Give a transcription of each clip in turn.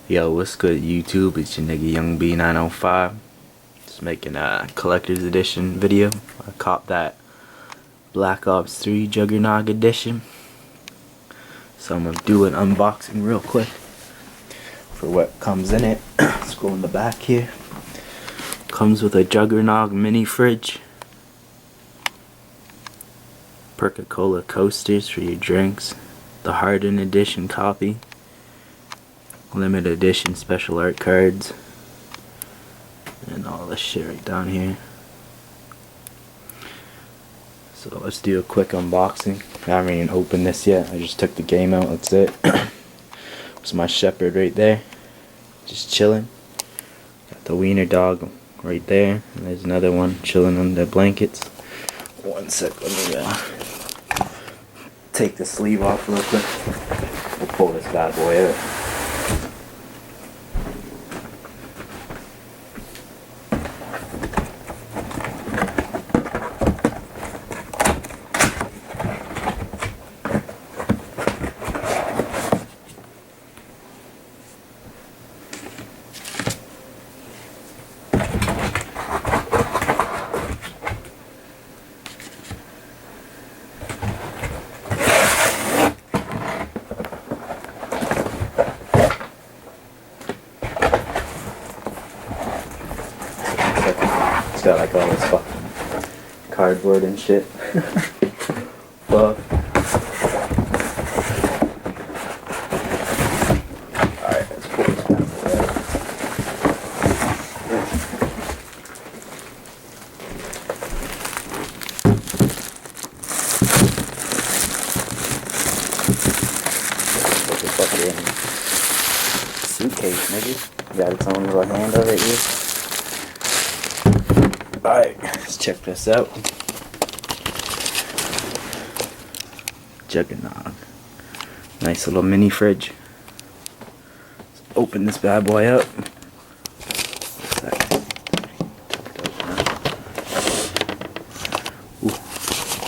Yo, what's good YouTube? It's your nigga YungBz 905. Just making a collector's edition video. I copped that Black Ops 3 Juggernog edition. So I'm gonna do an unboxing real quick for what comes in it. Let's go in the back here. Comes with a Juggernog mini fridge, Coca-Cola coasters for your drinks, the hardened edition copy, limited edition special art cards, and all this shit right down here. So let's do a quick unboxing. I haven't even opened this yet. I just took the game out. That's it. It's my shepherd right there, just chilling. Got the wiener dog right there, and there's another one chilling under the blankets. One sec, let me take the sleeve off real quick. We'll pull this bad boy out. It's got like all this fucking cardboard and shit. Well, alright, let's pull this bad boy out. Put this fucker in suitcase, nigga. Got its own little handle right here. Alright, let's check this out. Juggernog. Nice little mini fridge. Let's open this bad boy up. Ooh,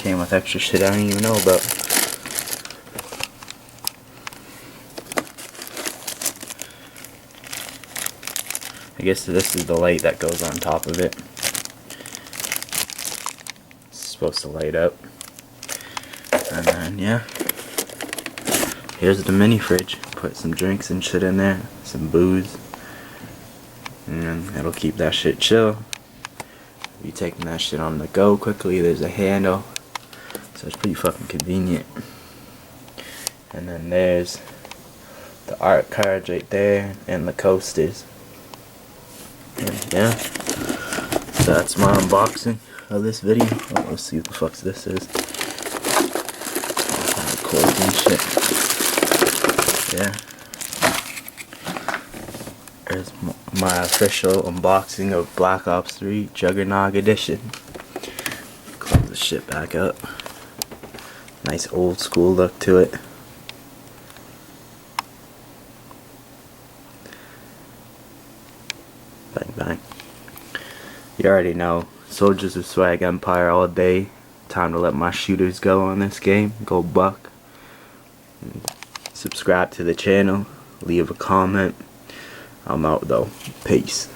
came with extra shit I don't even know about. I guess this is the light that goes on top of it. Supposed to light up. And then yeah, here's the mini fridge. Put some drinks and shit in there, some booze, and it'll keep that shit chill. Be taking that shit on the go quickly. There's a handle, so it's pretty fucking convenient. And then there's the art cards right there and the coasters. And yeah, so that's my unboxing of this video. Oh, let's see what the fuck this is. Cold and shit. Yeah. There's my official unboxing of Black Ops 3 Juggernog edition. Close this shit back up. Nice old school look to it. Bang bang. You already know. Soldiers of Swag Empire all day. Time to let my shooters go on this game. Go buck. Subscribe to the channel. Leave a comment. I'm out though. Peace.